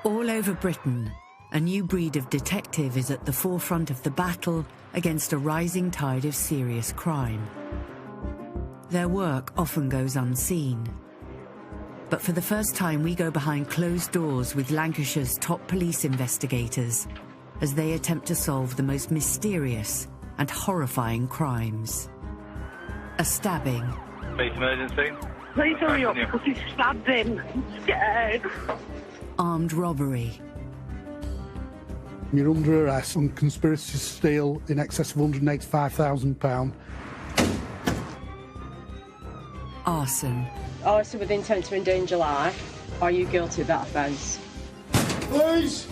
All over Britain, a new breed of detective is at the forefront of the battle against a rising tide of serious crime. Their work often goes unseen. But for the first time, we go behind closed doors with Lancashire's top police investigators as they attempt to solve the most mysterious and horrifying crimes. A stabbing. Police emergency. Please hurry up, because he stabbed him. I'm scared. Armed robbery. You're under arrest on conspiracy to steal in excess of £185,000. Arson. Arson with intent to endanger life. Are you guilty of that offence? Please!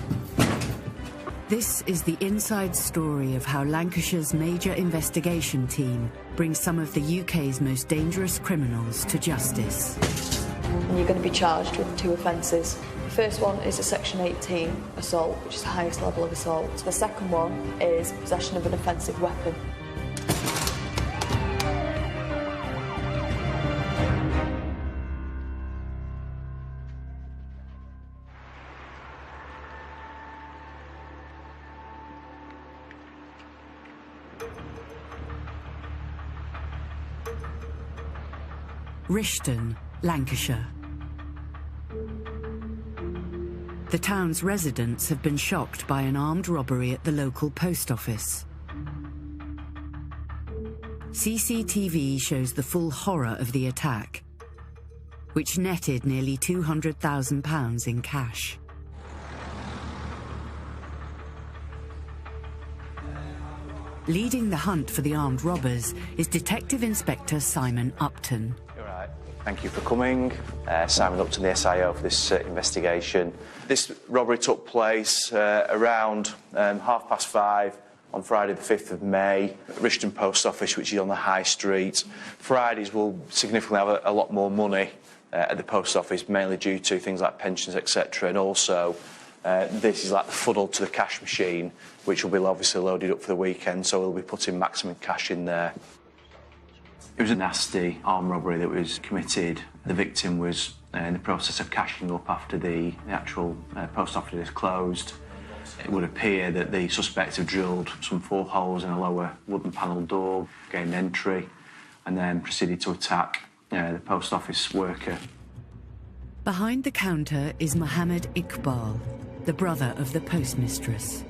This is the inside story of how Lancashire's major investigation team brings some of the UK's most dangerous criminals to justice. And you're going to be charged with 2 offences. The first one is a Section 18 assault, which is the highest level of assault. The second one is possession of an offensive weapon. Rishton, Lancashire. The town's residents have been shocked by an armed robbery at the local post office. CCTV shows the full horror of the attack, which netted nearly £200,000 in cash. Leading the hunt for the armed robbers is Detective Inspector Simon Upton. Thank you for coming. Simon Upton, the SIO for this investigation. This robbery took place around 5:30 on Friday the 5th of May at Rishton Post Office, which is on the High Street. Fridays will significantly have a lot more money at the post office, mainly due to things like pensions, etc. And also, this is like the funnel to the cash machine, which will be obviously loaded up for the weekend, so we'll be putting maximum cash in there. It was a nasty armed robbery that was committed. The victim was in the process of cashing up after the actual post office was closed. It would appear that the suspects have drilled some 4 holes in a lower wooden panelled door, gained entry, and then proceeded to attack the post office worker. Behind the counter is Mohammed Iqbal, the brother of the postmistress.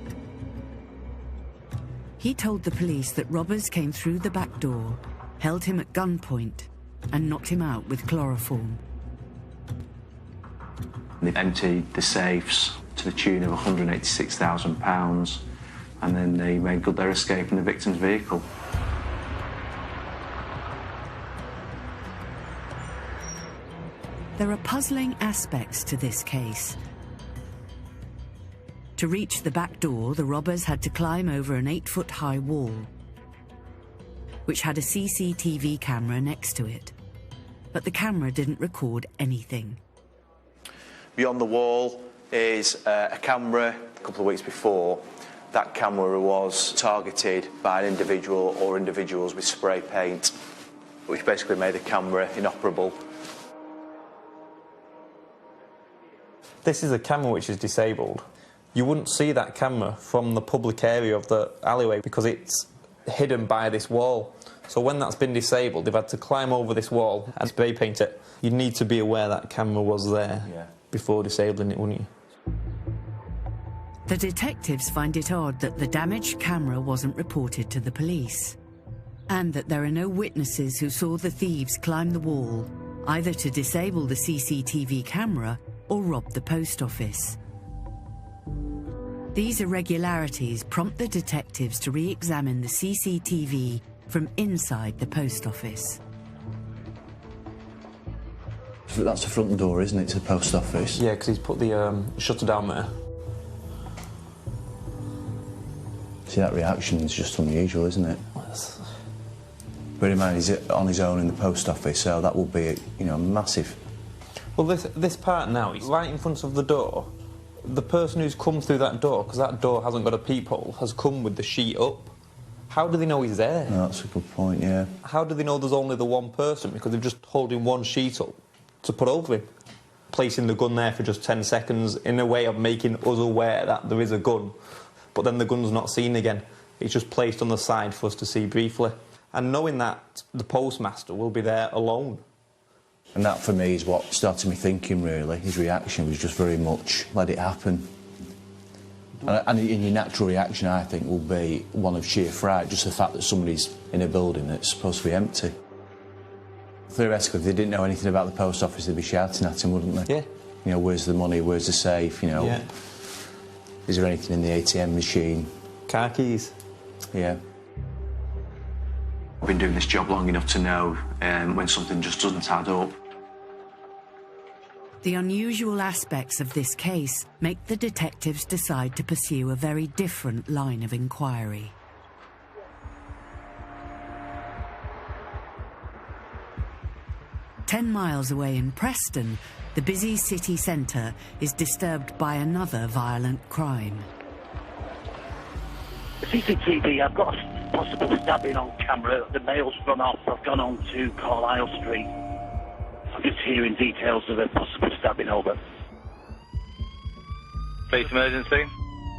He told the police that robbers came through the back door, held him at gunpoint, and knocked him out with chloroform. They emptied the safes to the tune of £186,000, and then they made good their escape in the victim's vehicle. There are puzzling aspects to this case. To reach the back door, the robbers had to climb over an 8-foot-high wall, which had a CCTV camera next to it. But the camera didn't record anything. Beyond the wall is a camera. A couple of weeks before, that camera was targeted by an individual or individuals with spray paint, which basically made the camera inoperable. This is a camera which is disabled. You wouldn't see that camera from the public area of the alleyway because it's hidden by this wall. So when that's been disabled, they've had to climb over this wall and spray paint it. You need to be aware that camera was there before disabling it, wouldn't you? The detectives find it odd that the damaged camera wasn't reported to the police, and that there are no witnesses who saw the thieves climb the wall, either to disable the CCTV camera or rob the post office. These irregularities prompt the detectives to re-examine the CCTV from inside the post office. That's the front door, isn't it, to the post office? Yeah, because he's put the shutter down there. See, that reaction is just unusual, isn't it? Bear in mind, he's on his own in the post office, so that will be, massive. Well, this part now, he's right in front of the door. The person who's come through that door, because that door hasn't got a peephole, has come with the sheet up. How do they know he's there? No, that's a good point, yeah. How do they know there's only the one person? Because they're just holding one sheet up to put over him. placing the gun there for just 10 seconds in a way of making us aware that there is a gun, but then the gun's not seen again. It's just placed on the side for us to see briefly. And knowing that the postmaster will be there alone. And that, for me, is what started me thinking, really. His reaction was just very much, let it happen. And your natural reaction, I think, will be one of sheer fright, just the fact that somebody's in a building that's supposed to be empty. Theoretically, if they didn't know anything about the post office, they'd be shouting at him, wouldn't they? Yeah. You know, where's the money, where's the safe, you know? Yeah. Is there anything in the ATM machine? Car keys. Yeah. I've been doing this job long enough to know when something just doesn't add up. The unusual aspects of this case make the detectives decide to pursue a very different line of inquiry. "10 miles away in Preston, the busy city centre is disturbed by another violent crime. CCTV, I've got a possible stabbing on camera. The mail's run off. I've gone on to Carlisle Street. I'm just hearing details of a possible stabbing over. Police emergency?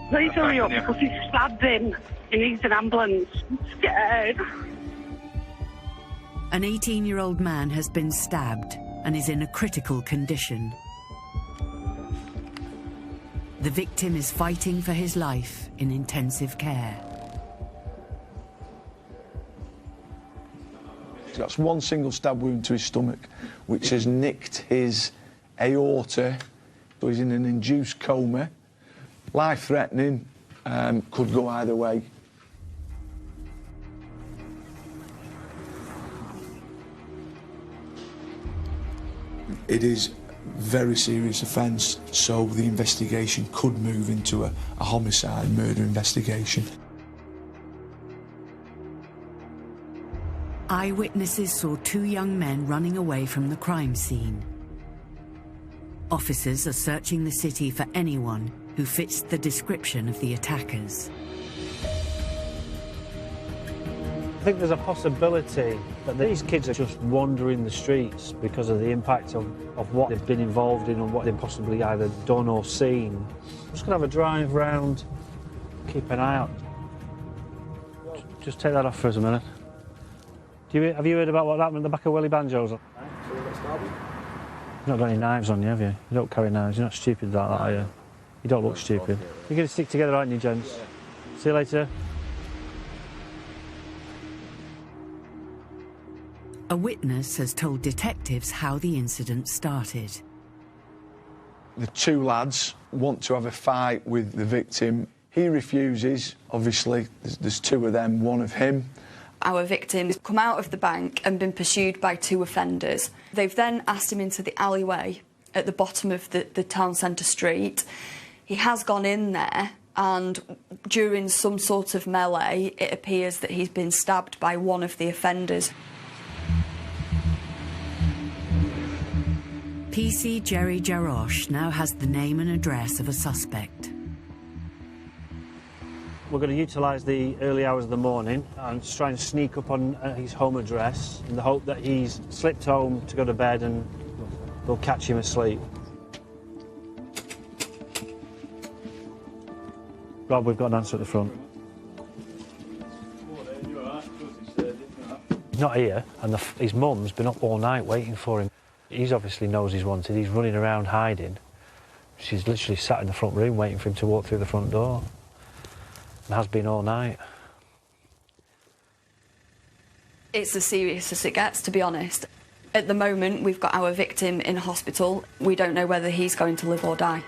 Please hurry up because he's stabbed him. He needs an ambulance. I'm scared. An 18-year-old man has been stabbed and is in a critical condition. The victim is fighting for his life in intensive care. He's got one single stab wound to his stomach, which has nicked his aorta, so he's in an induced coma. Life-threatening, could go either way. It is a very serious offence, so the investigation could move into a homicide, murder investigation. Eyewitnesses saw 2 young men running away from the crime scene. Officers are searching the city for anyone who fits the description of the attackers. I think there's a possibility that these kids are just wandering the streets because of the impact of what they've been involved in and what they've possibly either done or seen. I'm just going to have a drive round, keep an eye out. Just take that off for us a minute. Have you heard about what happened at the back of Willie Banjo's? You've not got any knives on you, have you? You don't carry knives, you're not stupid like that, are you? You don't look stupid. You're going to stick together, aren't you, gents? See you later. A witness has told detectives how the incident started. The 2 lads want to have a fight with the victim. He refuses, obviously. There's 2 of them, 1 of him. Our victim has come out of the bank and been pursued by 2 offenders. They've then asked him into the alleyway at the bottom of the town centre street. He has gone in there, and during some sort of melee, it appears that he's been stabbed by 1 of the offenders. PC Jerry Jarosh now has the name and address of a suspect. We're going to utilise the early hours of the morning and try and sneak up on his home address in the hope that he's slipped home to go to bed and we'll catch him asleep. Rob, we've got an answer at the front. He's not here, and his mum's been up all night waiting for him. He obviously knows he's wanted. He's running around hiding. She's literally sat in the front room waiting for him to walk through the front door. And has been all night. It's as serious as it gets, to be honest. At the moment, we've got our victim in hospital. We don't know whether he's going to live or die.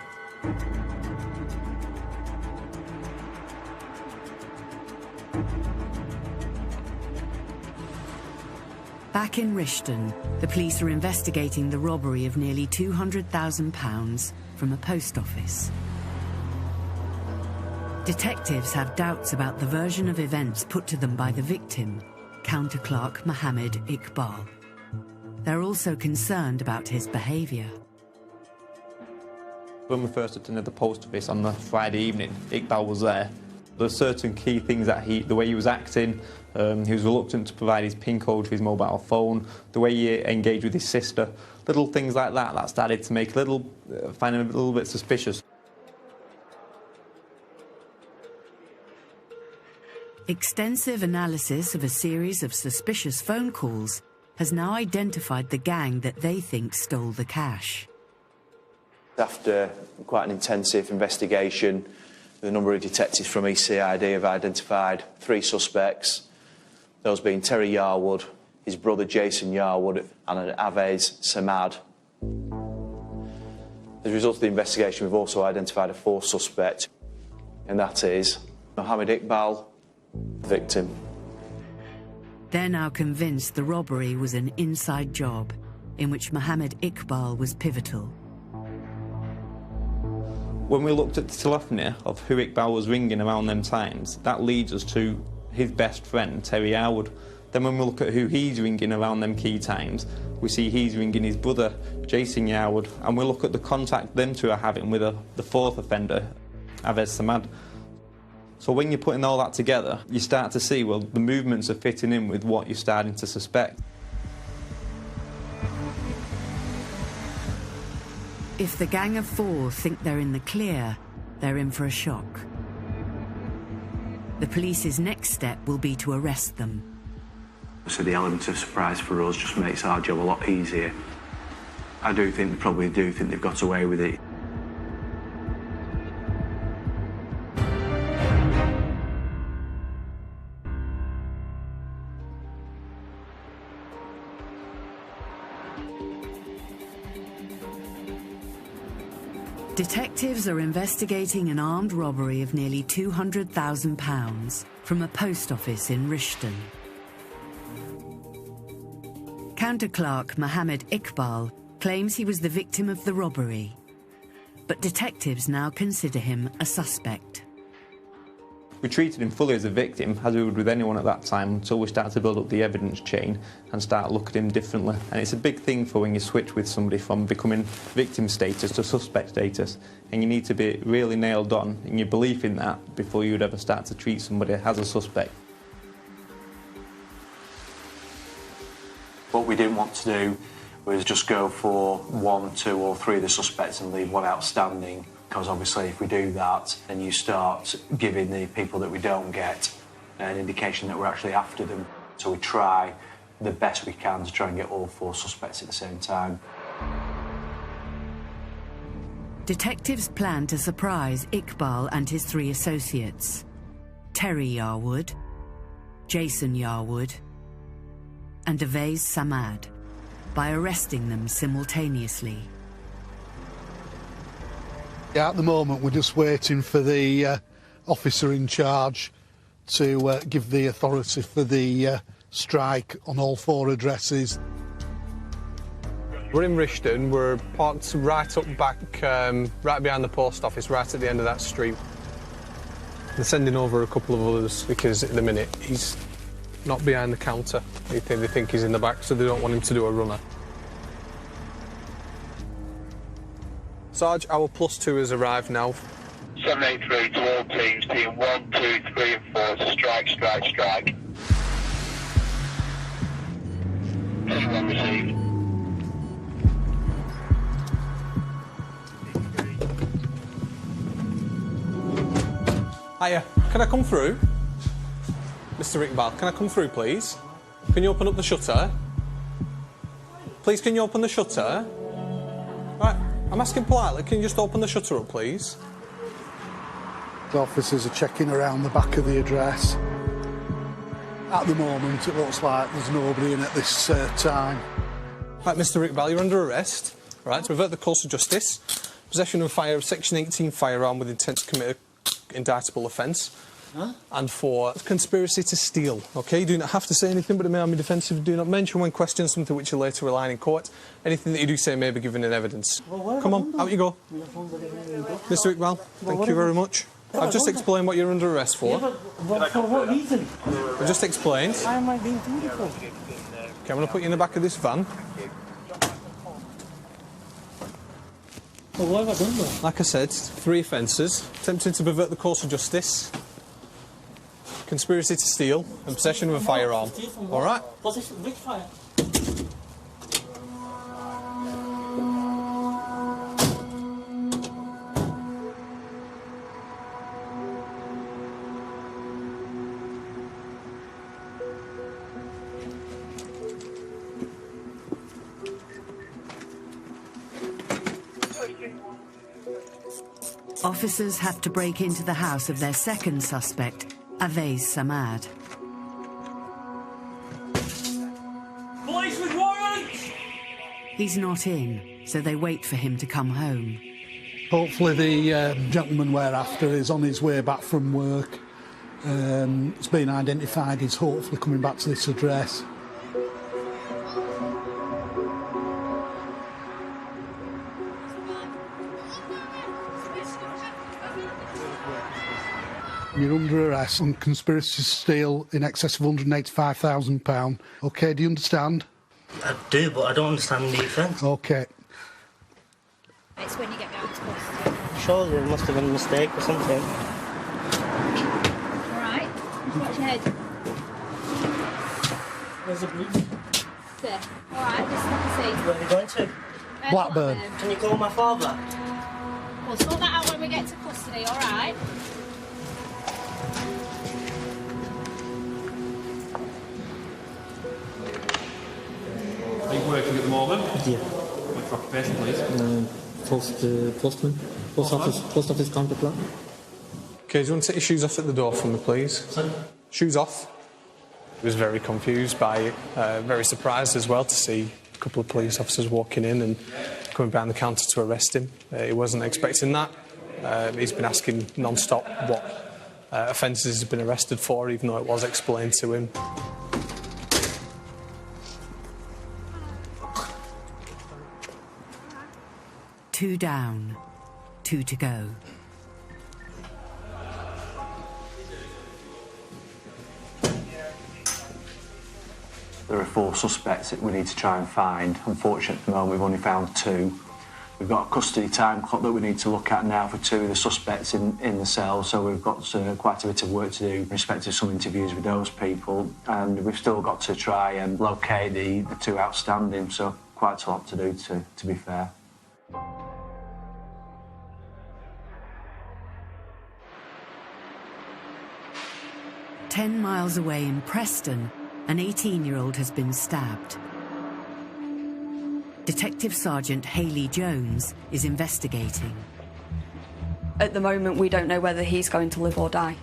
Back in Rishton, the police are investigating the robbery of nearly £200,000 from a post office. Detectives have doubts about the version of events put to them by the victim, Counter Clerk Mohammed Iqbal. They're also concerned about his behaviour. When we first attended the post office on the Friday evening, Iqbal was there. There's certain key things that the way he was acting, he was reluctant to provide his PIN code for his mobile phone, the way he engaged with his sister, little things like that started to make find him a little bit suspicious. Extensive analysis of a series of suspicious phone calls has now identified the gang that they think stole the cash. After quite an intensive investigation, the number of detectives from ECID have identified 3 suspects, those being Terry Yarwood, his brother Jason Yarwood and Avez Samad. As a result of the investigation, we've also identified a 4th suspect, and that is Mohammed Iqbal, the victim. They're now convinced the robbery was an inside job in which Mohammed Iqbal was pivotal. When we looked at the telephony of who Iqbal was ringing around them times, that leads us to his best friend, Terry Yarwood. Then when we look at who he's ringing around them key times, we see he's ringing his brother, Jason Yarwood, and we look at the contact them two are having with the 4th offender, Avez Samad. So when you're putting all that together, you start to see, well, the movements are fitting in with what you're starting to suspect. If the gang of 4 think they're in the clear, they're in for a shock. The police's next step will be to arrest them. So the element of surprise for us just makes our job a lot easier. I do think they probably do think they've got away with it. Detectives are investigating an armed robbery of nearly £200,000 from a post office in Rishton. Counter-clerk Mohammed Iqbal claims he was the victim of the robbery, but detectives now consider him a suspect. We treated him fully as a victim, as we would with anyone at that time, until we start to build up the evidence chain and start looking at him differently. And it's a big thing for when you switch with somebody from becoming victim status to suspect status. And you need to be really nailed on in your belief in that before you would ever start to treat somebody as a suspect. What we didn't want to do was just go for 1, 2 or 3 of the suspects and leave one outstanding. Because obviously if we do that, then you start giving the people that we don't get an indication that we're actually after them. So we try the best we can to try and get all 4 suspects at the same time. Detectives plan to surprise Iqbal and his 3 associates, Terry Yarwood, Jason Yarwood, and Avez Samad, by arresting them simultaneously. Yeah, at the moment we're just waiting for the officer in charge to give the authority for the strike on all 4 addresses. We're in Rishton, we're parked right up back, right behind the post office, right at the end of that street. They're sending over a couple of others because at the minute he's not behind the counter. They think he's in the back, so they don't want him to do a runner. Sarge, our +2 has arrived now. 783 to all teams, team 1, 2, 3 and 4, strike, strike, strike. Team 1 received. Hiya, can I come through? Mr. Iqbal, can I come through, please? Can you open up the shutter? Please, can you open the shutter? Right, I'm asking politely, can you just open the shutter up, please? The officers are checking around the back of the address. At the moment, it looks like there's nobody in at this time. Right, Mr. Iqbal, you're under arrest. Right, to avert the course of justice. Possession of Section 18 firearm with intent to commit an indictable offence. Huh? And for conspiracy to steal. OK, you do not have to say anything, but it may be defensive. Do not mention when questioned something which you later rely in court. Anything that you do say may be given in evidence. Well, come on, out you go. Mr. Iqbal, thank you very much. I've just explained what you're under arrest for. Yeah, but for what reason? I've just explained. Why am I being dutiful? OK, I'm going to put you in the back of this van. Well, what have I done though? Like I said, 3 offences. Attempting to pervert the course of justice. conspiracy to steal and possession of a firearm. All right? Possession which fire? Officers have to break into the house of their second suspect, Avais Samad. Police with warrants! He's not in, so they wait for him to come home. Hopefully the gentleman we're after is on his way back from work. It's been identified, he's hopefully coming back to this address. You're under arrest on conspiracy to steal in excess of £185,000. OK, do you understand? I do, but I don't understand the offence. OK. It's when you get back to custody. Surely there must have been a mistake or something. All right, watch your head. Where's the police? There. All right, just let me see. Where are you going to? Blackburn. Can you call my father? We'll sort that out when we get to custody, all right? Are you working at the moment? Yeah. Which occupation, please? Postman. Post office counter clerk. OK, do you want to take your shoes off at the door for me, please? Sorry? Shoes off. He was very confused by it, very surprised as well to see a couple of police officers walking in and coming behind the counter to arrest him. He wasn't expecting that. He's been asking non-stop what offences he's been arrested for, even though it was explained to him. Two down, two to go. There are 4 suspects that we need to try and find. Unfortunately, at the moment, we've only found 2. We've got a custody time clock that we need to look at now for 2 of the suspects in the cell, so we've got quite a bit of work to do in respect to some interviews with those people, and we've still got to try and locate the 2 outstanding, so quite a lot to do, to be fair. "10 miles away in Preston, an 18-year-old has been stabbed. Detective Sergeant Hayley Jones is investigating. At the moment, we don't know whether he's going to live or die.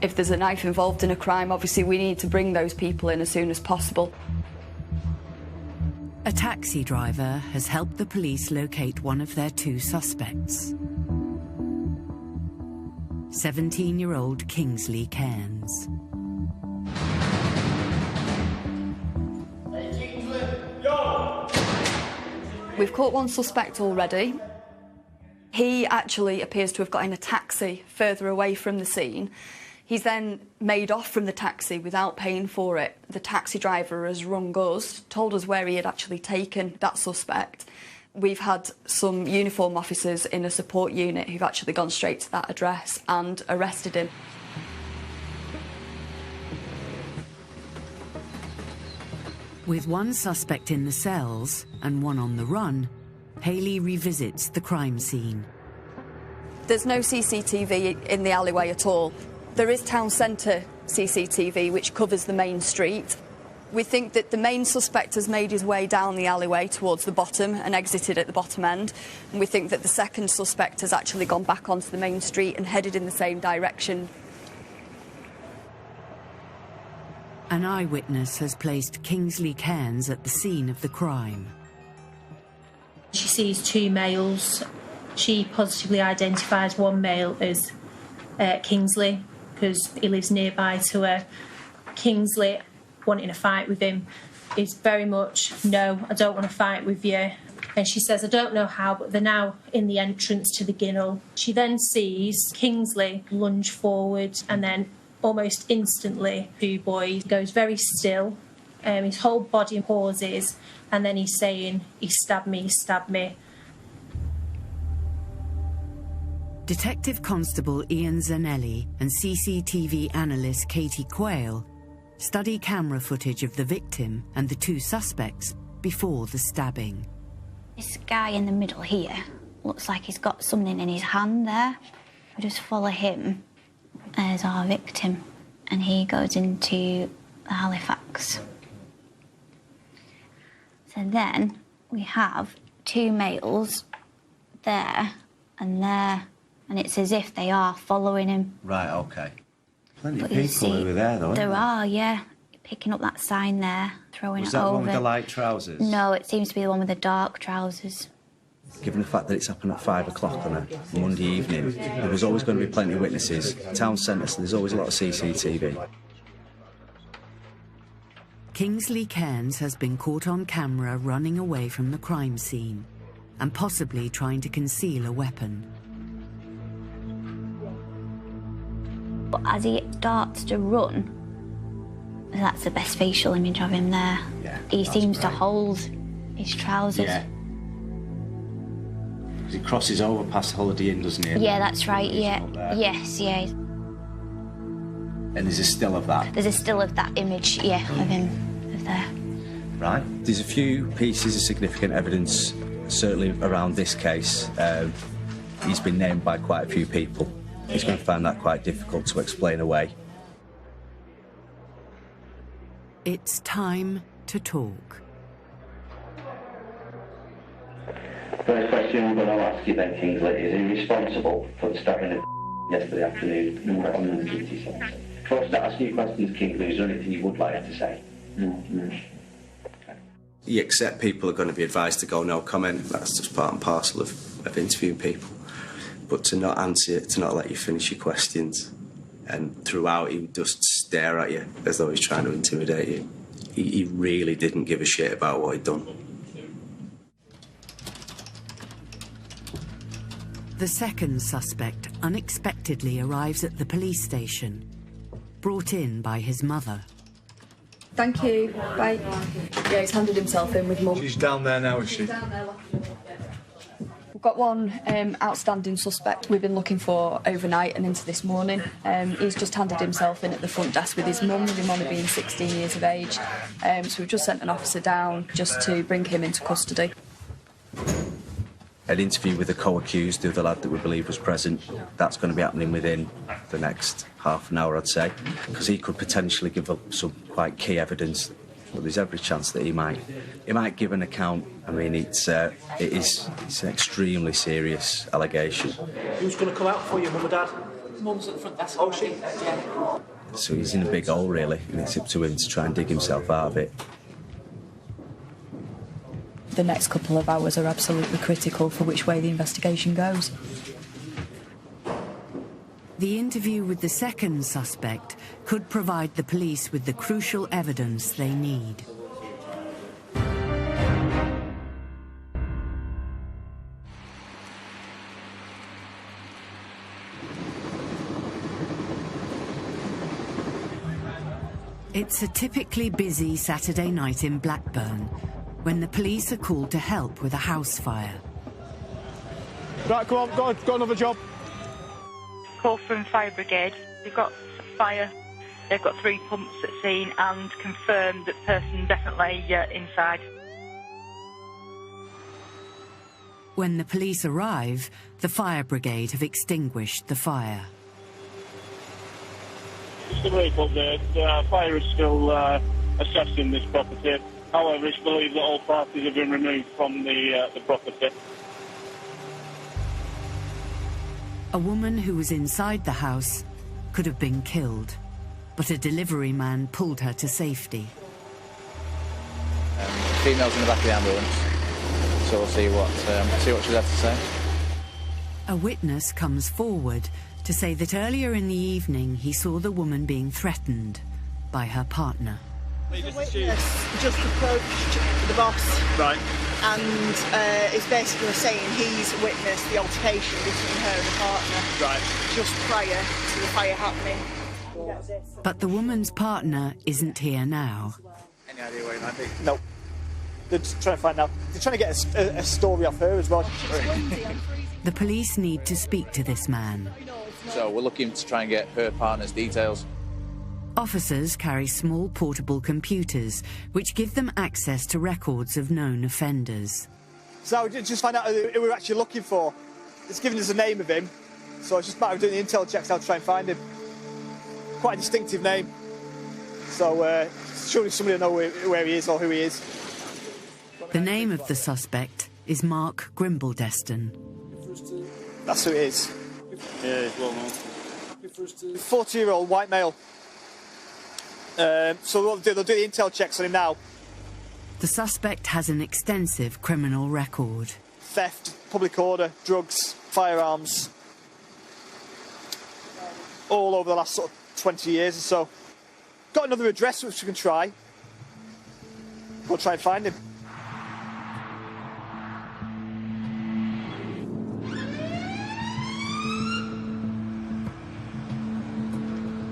If there's a knife involved in a crime, obviously we need to bring those people in as soon as possible. A taxi driver has helped the police locate one of their 2 suspects. 17-year-old Kingsley Cairns. We've caught one suspect already. He actually appears to have got in a taxi further away from the scene. He's then made off from the taxi without paying for it. The taxi driver has rung us, told us where he had actually taken that suspect. We've had some uniform officers in a support unit who've actually gone straight to that address and arrested him. With one suspect in the cells and one on the run, Hayley revisits the crime scene. There's no CCTV in the alleyway at all. There is town centre CCTV, which covers the main street. We think that the main suspect has made his way down the alleyway towards the bottom and exited at the bottom end. And we think that the second suspect has actually gone back onto the main street and headed in the same direction. An eyewitness has placed Kingsley Cairns at the scene of the crime. She sees 2 males. She positively identifies one male as Kingsley because he lives nearby to her. Kingsley, wanting a fight with him, is very much, no, I don't want to fight with you. And she says, I don't know how, but they're now in the entrance to the ginnel. She then sees Kingsley lunge forward and then almost instantly, 2 boys goes very still. His whole body pauses, and then he's saying, he stabbed me, he stabbed me. Detective Constable Ian Zanelli and CCTV analyst Katie Quayle study camera footage of the victim and the two suspects before the stabbing. This guy in the middle here looks like he's got something in his hand there. We just follow him as our victim, and he goes into Halifax. So then we have two males there and there, and it's as if they are following him. Right, OK. Plenty But of you people see, over there, though, there aren't are, yeah. Picking up that sign there, throwing Was it over. that one with the light trousers? No, it seems to be the one with the dark trousers. Given the fact that it's happened at 5 o'clock on a Monday evening, there was always going to be plenty of witnesses. Town centre, so there's always a lot of CCTV. Kingsley Cairns has been caught on camera running away from the crime scene and possibly trying to conceal a weapon. But as he starts to run, that's the best facial image of him there. Yeah, he seems to great. hold his trousers. Yeah. He crosses over past Holiday Inn, doesn't he? Yeah, that's right, yeah. Yes, yeah. And there's a still of that. There's a still of that image, yeah, of him, of there. Right. There's a few pieces of significant evidence, certainly around this case. He's been named by quite a few people. He's going to find that quite difficult to explain away. It's time to talk. First question that I'll ask you then, Kingsley, is he responsible for the stabbing of yesterday afternoon on the duty centre? Before I start asking you questions, Kingsley, is there anything you would like to say? You accept people are going to be advised to go no comment. That's just part and parcel of interviewing people. But to not answer it, to not let you finish your questions, and throughout he would just stare at you as though he's trying to intimidate you. He really didn't give a shit about what he'd done. The second suspect unexpectedly arrives at the police station, brought in by his mother. Thank you. Bye. Yeah, he's handed himself in with Mum. She's down there now, is she? We've got one outstanding suspect we've been looking for overnight and into this morning. He's just handed himself in at the front desk with his mum, with him only being 16 years of age. So we've just sent an officer down just to bring him into custody. An interview with the co-accused, the other lad that we believe was present, that's going to be happening within the next half an hour, I'd say, because he could potentially give up some quite key evidence. But there's every chance that he might give an account. I mean, it's an extremely serious allegation. Who's going to come out for you, Mum and Dad? Mum's at the front desk. Oh, she? Yeah. So he's in a big hole, really, and it's up to him to try and dig himself out of it. The next couple of hours are absolutely critical for which way the investigation goes. The interview with the second suspect could provide the police with the crucial evidence they need. It's a typically busy Saturday night in Blackburn when the police are called to help with a house fire. Right, come on, got another job. Call from fire brigade. They've got fire. They've got 3 pumps at scene and confirmed that person definitely inside. When the police arrive, the fire brigade have extinguished the fire. Just a brief update. Fire is still assessing this property. However, it's believed that all parties have been removed from the property. A woman who was inside the house could have been killed, but a delivery man pulled her to safety. Female's in the back of the ambulance, so we'll see what she's have to say. A witness comes forward to say that earlier in the evening he saw the woman being threatened by her partner. The witness just approached the boss, right, and is basically saying he's witnessed the altercation between her and the partner, right, just prior to the fire happening. But the woman's partner isn't here now. Any idea where he might be? Nope. they're just trying to find out. They're trying to get a story off her as well. The police need to speak to this man. So we're looking to try and get her partner's details. Officers carry small portable computers which give them access to records of known offenders. So just find out who we're actually looking for. It's given us the name of him, so it's just a matter of doing the intel checks now to try and find him. Quite a distinctive name, so surely somebody will know where he is or who he is. The name of the suspect is Mark Grimble-Deston. That's who it is. Yeah, he's well known. 40-year-old white male. So what they'll do the intel checks on him now. The suspect has an extensive criminal record. Theft, public order, drugs, firearms. All over the last sort of 20 years or so. Got another address which we can try. We'll try and find him.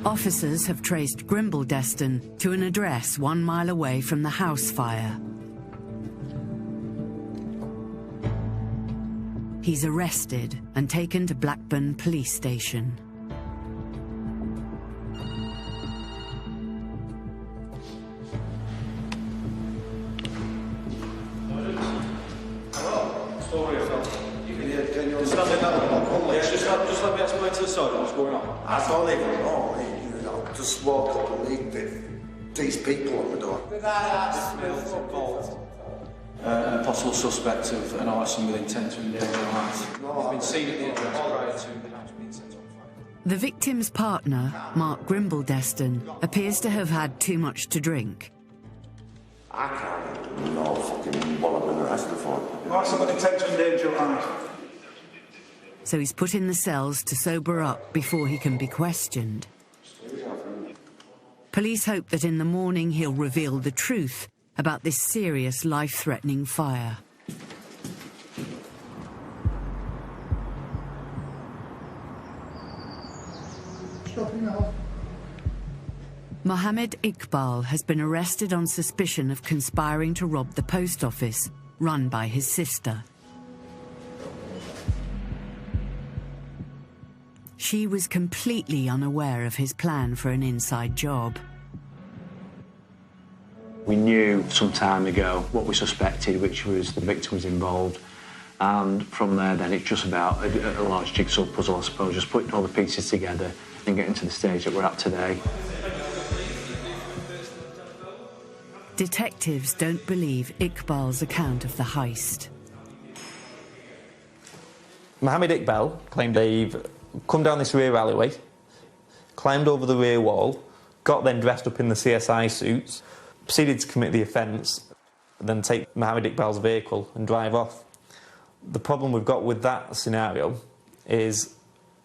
Officers have traced Grimble-Deston to an address 1 mile away from the house fire. He's arrested and taken to Blackburn Police Station. Just let me explain to the sergeant what's going on. I don't even know. Just walk up and leave these people on the door. A possible suspect of an arson with intent to endanger life. He's been seen at the address prior to the house being set on fire. The victim's partner, Mark Grimble-Deston, appears to have had too much to drink. I can't know fucking what I've been arrested for. Arson with intent to endanger life. So he's put in the cells to sober up before he can be questioned. Police hope that in the morning he'll reveal the truth about this serious, life-threatening fire. Mohammed Iqbal has been arrested on suspicion of conspiring to rob the post office, run by his sister. She was completely unaware of his plan for an inside job. We knew some time ago what we suspected, which was the victim was involved. And from there, then, it's just about a large jigsaw puzzle, I suppose, just putting all the pieces together and getting to the stage that we're at today. Detectives don't believe Iqbal's account of the heist. Mohammed Iqbal claimed they've come down this rear alleyway, climbed over the rear wall, got then dressed up in the CSI suits, proceeded to commit the offence, then take Mohammed Iqbal's vehicle and drive off. The problem we've got with that scenario is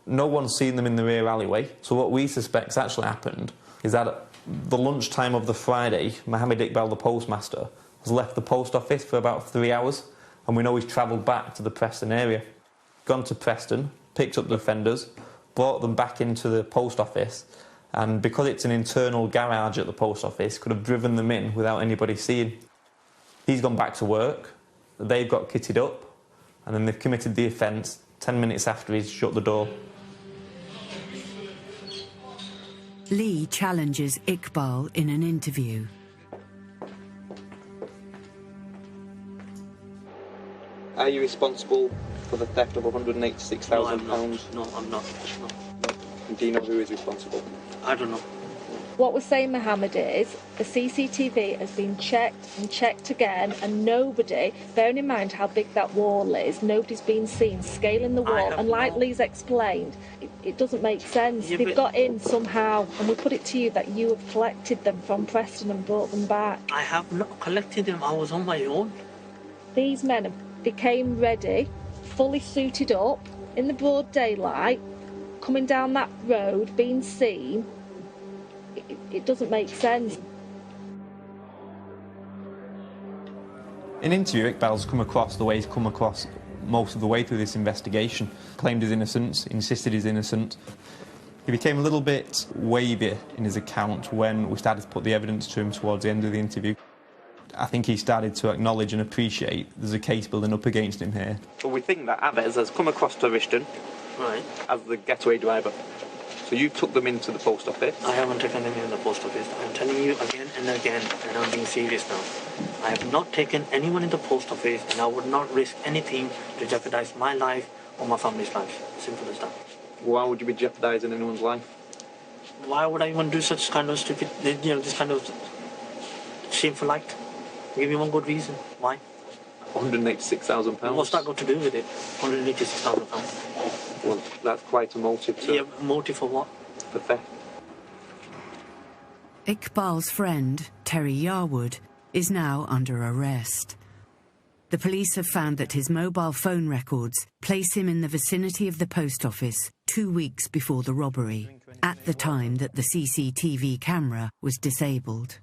no one's seen them in the rear alleyway, so what we suspect's actually happened is that at the lunchtime of the Friday, Mohammed Iqbal, the postmaster, has left the post office for about 3 hours, and we know he's travelled back to the Preston area. Gone to Preston, picked up the offenders, brought them back into the post office, and because it's an internal garage at the post office, could have driven them in without anybody seeing. He's gone back to work, they've got kitted up, and then they've committed the offence 10 minutes after he's shut the door. Lee challenges Iqbal in an interview. Are you responsible for the theft of £186,000? No, I'm not. No. Do you know who is responsible? I don't know. What we're saying, Mohammed, is the CCTV has been checked and checked again, and nobody, bearing in mind how big that wall is, nobody's been seen scaling the wall. And like Lee's explained, it doesn't make sense. Yeah, They've got in somehow, and we put it to you that you have collected them from Preston and brought them back. I have not collected them. I was on my own. These men became ready, fully suited up, in the broad daylight, coming down that road, being seen. It doesn't make sense. In interview, Iqbal's come across the way he's come across most of the way through this investigation. Claimed his innocence, insisted he's innocent. He became a little bit wavy in his account when we started to put the evidence to him towards the end of the interview. I think he started to acknowledge and appreciate there's a case building up against him here. Well, we think that Abbas has come across to Rishton as the getaway driver. So you took them into the post office? I haven't taken them in the post office. I'm telling you again and again, and I'm being serious now. I have not taken anyone in the post office, and I would not risk anything to jeopardize my life or my family's life. Simple as that. Why would you be jeopardizing anyone's life? Why would I even do such kind of stupid, this kind of shameful act? Give me one good reason. Why? £186,000. What's that got to do with it? £186,000. Well, that's quite a motive to... Yeah, motive for what? For theft. Iqbal's friend, Terry Yarwood, is now under arrest. The police have found that his mobile phone records place him in the vicinity of the post office 2 weeks before the robbery, at the time that the CCTV camera was disabled.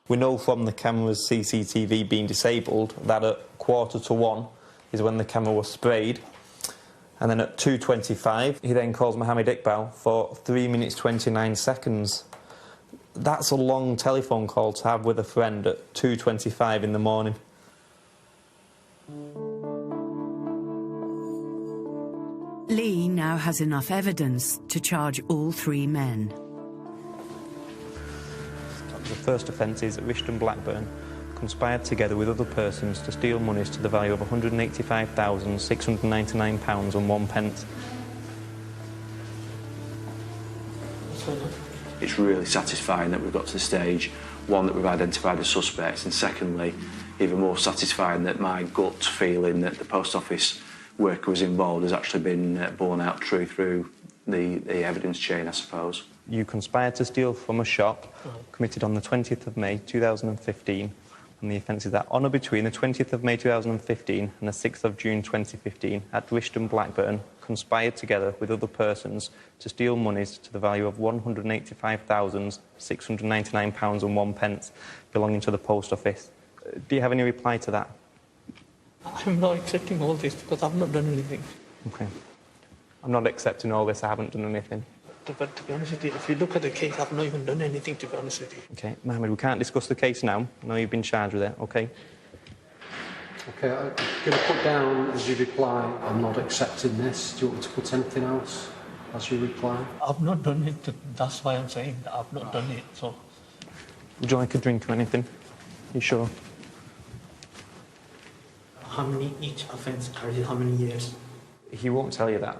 We know from the camera's CCTV being disabled that at 1:45 is when the camera was sprayed. And then at 2:25, he then calls Mohammed Iqbal for 3 minutes 29 seconds. That's a long telephone call to have with a friend at 2:25 in the morning. Lee now has enough evidence to charge all 3 men. The first offence is Rishton Blackburn conspired together with other persons to steal monies to the value of £185,699.01. It's really satisfying that we've got to the stage, one, that we've identified the suspects, and secondly, even more satisfying that my gut feeling that the post office worker was involved has actually been borne out true through the evidence chain, I suppose. You conspired to steal from a shop, committed on the 20th of May 2015, and the offence is that on or between the 20th of May 2015 and the 6th of June 2015 at Rishton Blackburn conspired together with other persons to steal monies to the value of £185,699.01 belonging to the post office. Do you have any reply to that? I'm not accepting all this because I've not done anything. OK. I'm not accepting all this, I haven't done anything. But to be honest with you, if you look at the case, I've not even done anything, to be honest with you. OK, Mohammed, we can't discuss the case now. I know you've been charged with it, OK? OK, I'm going to put down as you reply, I'm not accepting this. Do you want me to put anything else as you reply? I've not done it. That's why I'm saying that I've not done it, so... Would you like a drink or anything? You sure? How many each offence carries how many years? He won't tell you that,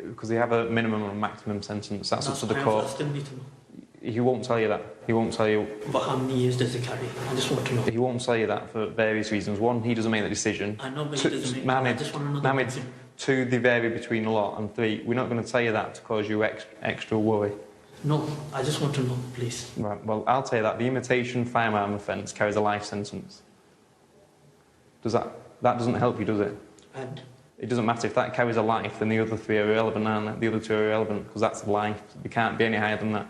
because they have a minimum and maximum sentence. That's up to the court. I still need to know. He won't tell you that. He won't tell you... But how many years does it carry? I just want to know. He won't tell you that for various reasons. One, he doesn't make the decision. I know, but he doesn't make... Mohammed, I just want to know Mohammed, 2, they vary between a lot, and 3, we're not going to tell you that to cause you extra worry. No, I just want to know, please. Right, well, I'll tell you that. The imitation firearm offence carries a life sentence. That doesn't help you, does it? And? It doesn't matter. If that carries a life, then the other 3 are irrelevant, aren't they? The other 2 are irrelevant, because that's a life. They can't be any higher than that.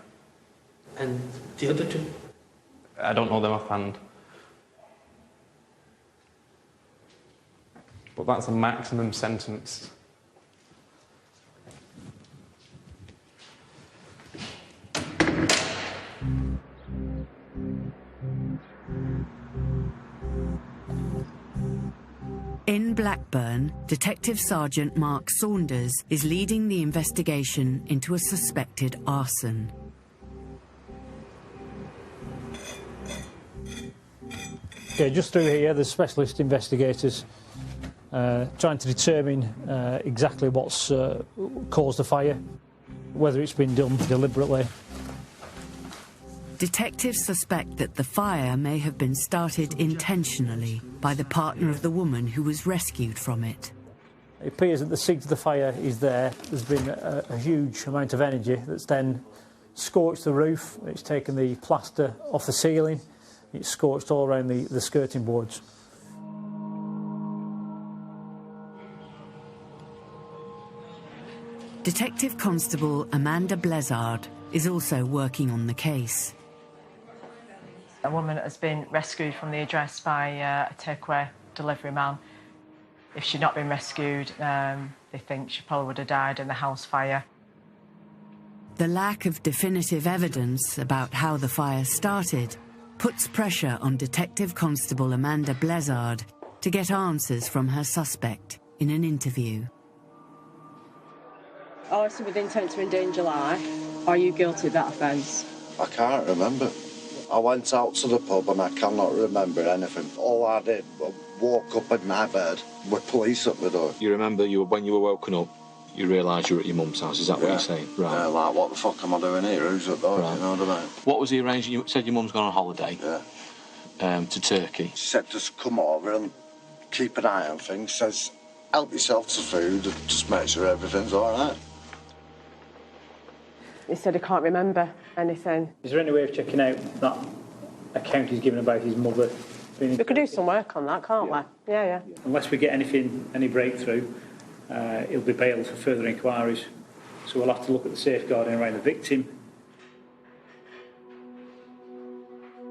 And the other 2? I don't know them offhand. But that's a maximum sentence. In Blackburn, Detective Sergeant Mark Saunders is leading the investigation into a suspected arson. Okay, just through here, there's specialist investigators trying to determine exactly what's caused the fire, whether it's been done deliberately. Detectives suspect that the fire may have been started intentionally by the partner of the woman who was rescued from it. It appears that the seat of the fire is there. There's been a huge amount of energy that's then scorched the roof. It's taken the plaster off the ceiling. It's scorched all around the skirting boards. Detective Constable Amanda Blezard is also working on the case. A woman has been rescued from the address by a takeaway delivery man. If she'd not been rescued, they think she probably would have died in the house fire. The lack of definitive evidence about how the fire started puts pressure on Detective Constable Amanda Blezard to get answers from her suspect in an interview. Arson with intent to endanger life. Are you guilty of that offence? I can't remember. I went out to the pub and I cannot remember anything. All I did was walk up in my bed with police at the door. You remember when you were woken up, you realised you were at your mum's house, is that what you're saying? Right. Yeah, like, what the fuck am I doing here? Who's at the door? Right. You know what I mean? What was the arrangement? You said your mum's gone on holiday. Yeah. To Turkey. She said just come over and keep an eye on things. Says help yourself to food and just make sure everything's all right. He said he can't remember anything. Is there any way of checking out that account he's given about his mother? We could do some work on that, can't we? Yeah. Unless we get any breakthrough, he'll be bailed for further inquiries. So we'll have to look at the safeguarding around the victim.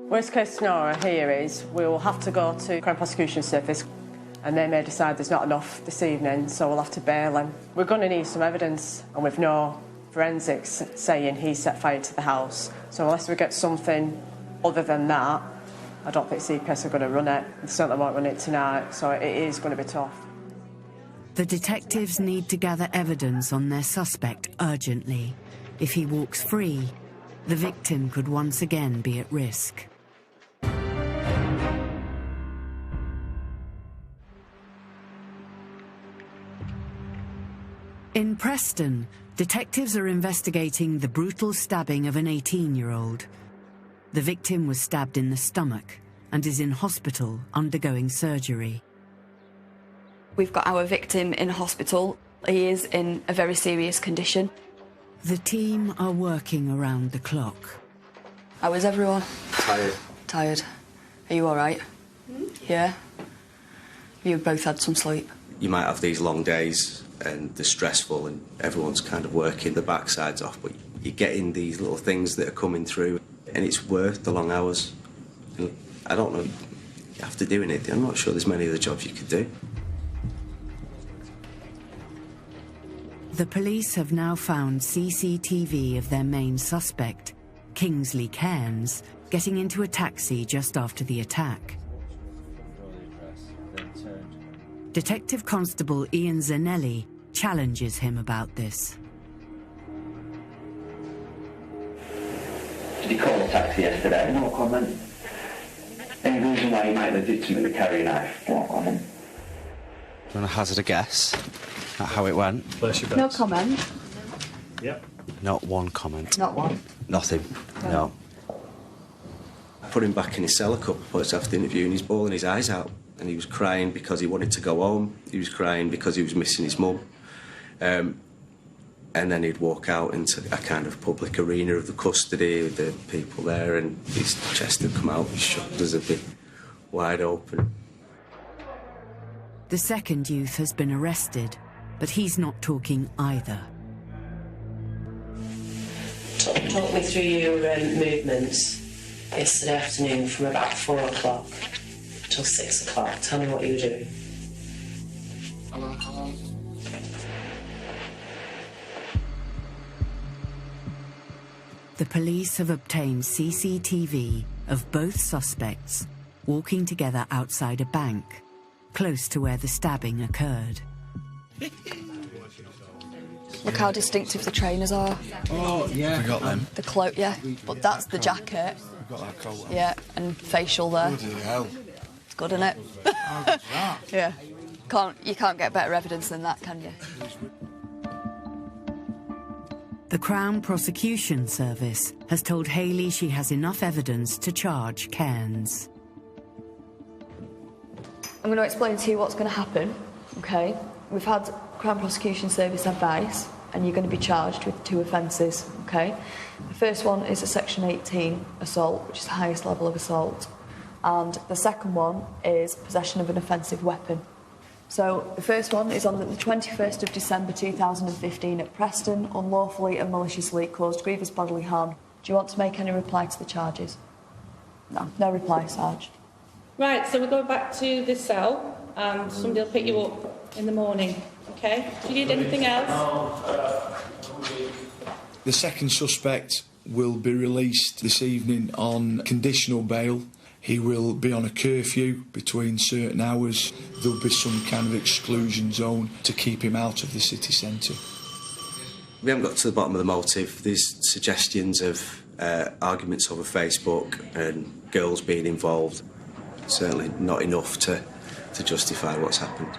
Worst case scenario here is we'll have to go to Crown Prosecution Service and they may decide there's not enough this evening, so we'll have to bail him. We're going to need some evidence, and we've no forensics saying he set fire to the house. So unless we get something other than that, I don't think CPS are going to run it. They certainly won't run it tonight, so it is going to be tough. The detectives need to gather evidence on their suspect urgently. If he walks free, the victim could once again be at risk. In Preston, detectives are investigating the brutal stabbing of an 18-year-old. The victim was stabbed in the stomach and is in hospital undergoing surgery. We've got our victim in hospital. He is in a very serious condition. The team are working around the clock. How is everyone? Tired. Tired. Are you all right? Yeah? You've both had some sleep? You might have these long days and they're stressful and everyone's kind of working the backsides off, but you're getting these little things that are coming through and it's worth the long hours. And I don't know, after doing it, I'm not sure there's many other jobs you could do. The police have now found CCTV of their main suspect, Kingsley Cairns, getting into a taxi just after the attack. Detective Constable Ian Zanelli challenges him about this. Did he call a taxi yesterday? No comment. Any reason why he might legitimately carry a knife? No comment. Do you want to hazard a guess at how it went? No comment. Yep. Not one comment. Not one. Nothing. No. I put him back in his cell a couple of points after the interview and he's bawling his eyes out. And he was crying because he wanted to go home. He was crying because he was missing his mum. And then he'd walk out into a kind of public arena of the custody with the people there and his chest would come out, his shoulders would be wide open. The second youth has been arrested, but he's not talking either. Talk me through your movements yesterday afternoon from about 4 o'clock till 6 o'clock. Tell me what you were doing. The police have obtained CCTV of both suspects walking together outside a bank, close to where the stabbing occurred. Look how distinctive the trainers are. Oh, yeah. I got them. The cloak, yeah. But that's the jacket. I've got that coat on. Yeah, and facial there. Bloody hell. It's good, isn't it? How good's that? Yeah. You can't get better evidence than that, can you? The Crown Prosecution Service has told Hayley she has enough evidence to charge Cairns. I'm going to explain to you what's going to happen, OK? We've had Crown Prosecution Service advice, and you're going to be charged with 2 offences, OK? The first one is a Section 18 assault, which is the highest level of assault. And the second one is possession of an offensive weapon. So the first one is on the 21st of December 2015 at Preston, unlawfully and maliciously caused grievous bodily harm. Do you want to make any reply to the charges? No, no reply, Sarge. Right, so we're going back to this cell and somebody will pick you up in the morning, OK? Do you need anything else? The second suspect will be released this evening on conditional bail. He will be on a curfew between certain hours. There'll be some kind of exclusion zone to keep him out of the city centre. We haven't got to the bottom of the motive. There's suggestions of arguments over Facebook and girls being involved. Certainly not enough to justify what's happened.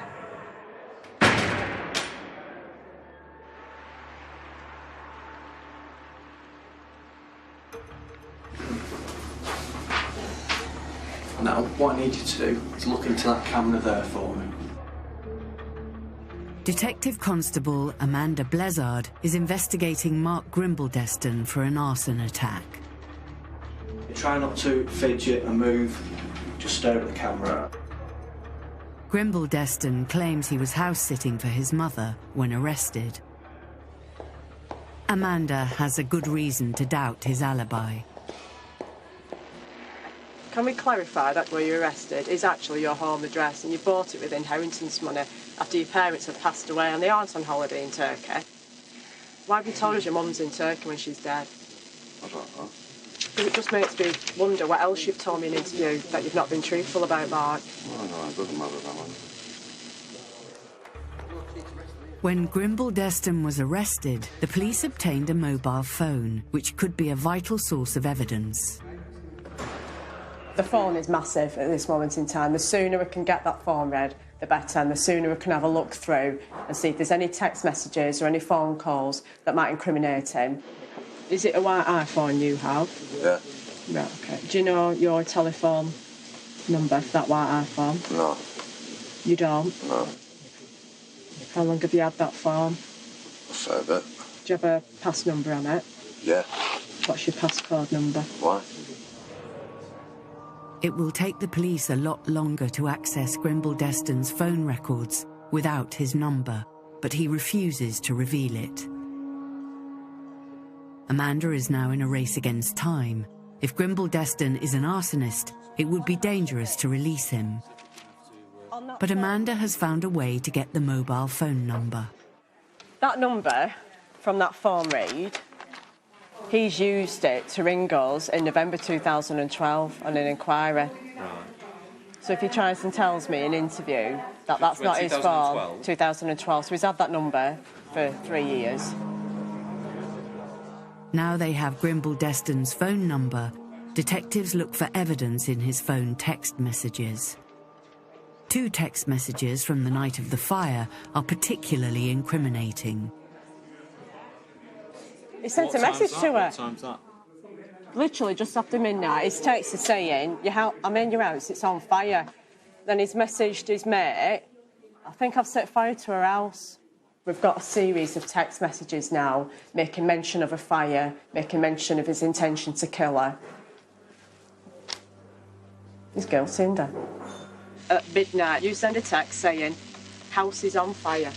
Now, what I need you to do is look into that camera there for me. Detective Constable Amanda Blizzard is investigating Mark Grimble-Deston for an arson attack. Try not to fidget and move, just stare at the camera. Grimble-Deston claims he was house-sitting for his mother when arrested. Amanda has a good reason to doubt his alibi. Can we clarify that where you arrested is actually your home address and you bought it with inheritance money after your parents had passed away and they aren't on holiday in Turkey? Why have you told us your mum's in Turkey when she's dead? I don't know. Because it just makes me wonder what else you've told me in an interview that you've not been truthful about, Mark. Oh, no, it doesn't matter, that one. When Grimble-Deston was arrested, the police obtained a mobile phone, which could be a vital source of evidence. The phone is massive at this moment in time. The sooner we can get that phone read, the better, and the sooner we can have a look through and see if there's any text messages or any phone calls that might incriminate him. Is it a white iPhone you have? Yeah. Right, OK. Do you know your telephone number for that white iPhone? No. You don't? No. How long have you had that phone? A fair bit. Do you have a pass number on it? Yeah. What's your passcode number? Why? It will take the police a lot longer to access Grimble-Deston's phone records without his number, but he refuses to reveal it. Amanda is now in a race against time. If Grimble-Deston is an arsonist, it would be dangerous to release him. But Amanda has found a way to get the mobile phone number. That number from that phone read, he's used it to ring us in November 2012 on an inquiry. Right. So if he tries and tells me in an interview that that's not his phone, 2012, so he's had that number for 3 years. Now they have Grimble-Deston's phone number, detectives look for evidence in his phone text messages. 2 text messages from the night of the fire are particularly incriminating. He sent a message to her. What time's that? Literally just after midnight. His text is saying, I'm in your house, it's on fire. Then he's messaged his mate, I think I've set fire to her house. We've got a series of text messages now making mention of a fire, making mention of his intention to kill her. He's guilty, isn't he? At midnight, you send a text saying, house is on fire.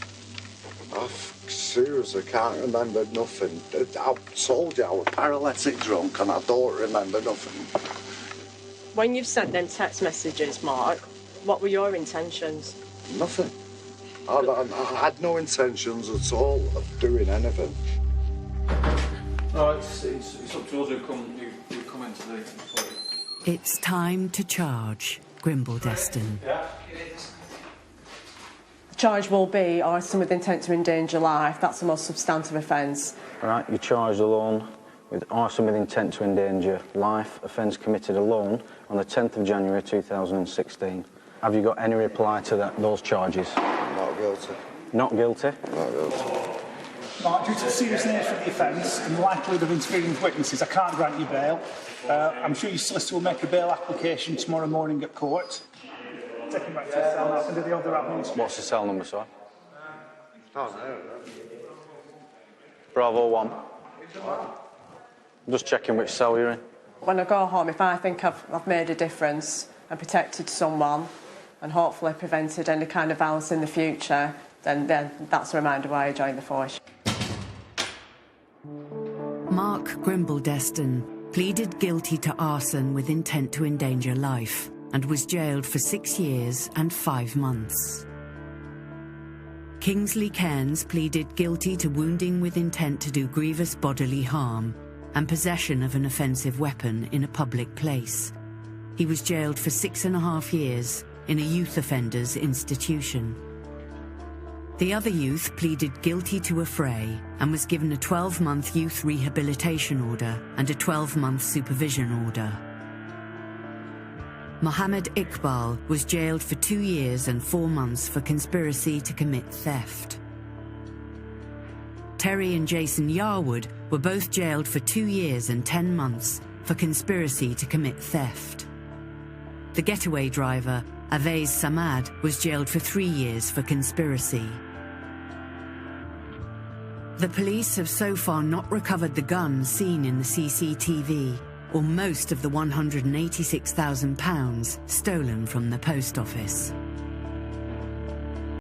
I seriously can't remember nothing. I told you I was paralytic drunk and I don't remember nothing. When you've sent them text messages, Mark, what were your intentions? Nothing. I had no intentions at all of doing anything. No, it's up to us who come into the fight. It's time to charge Grimble-Deston. The charge will be arson with intent to endanger life. That's the most substantive offence. Right, you're charged alone with arson with intent to endanger life, offence committed alone on the 10th of January 2016. Have you got any reply to those charges? Not guilty. Not guilty? Not guilty. Mark, due to the serious nature of the offence and the likelihood of interfering with witnesses, I can't grant you bail. I'm sure your solicitor will make a bail application tomorrow morning at court. Take him back to the cell now and do the other avenues. What's the cell number, sir? Oh, no. Bravo 1. I'm just checking which cell you're in. When I go home, if I think I've made a difference and protected someone and hopefully prevented any kind of violence in the future, then that's a reminder why I joined the force. Mark Grimble-Deston pleaded guilty to arson with intent to endanger life and was jailed for 6 years and 5 months. Kingsley Cairns pleaded guilty to wounding with intent to do grievous bodily harm and possession of an offensive weapon in a public place. He was jailed for 6.5 years in a youth offenders institution. The other youth pleaded guilty to a fray and was given a 12-month youth rehabilitation order and a 12-month supervision order. Mohammed Iqbal was jailed for 2 years and 4 months for conspiracy to commit theft. Terry and Jason Yarwood were both jailed for 2 years and 10 months for conspiracy to commit theft. The getaway driver, Avez Samad, was jailed for 3 years for conspiracy. The police have so far not recovered the gun seen in the CCTV or most of the £186,000 stolen from the post office.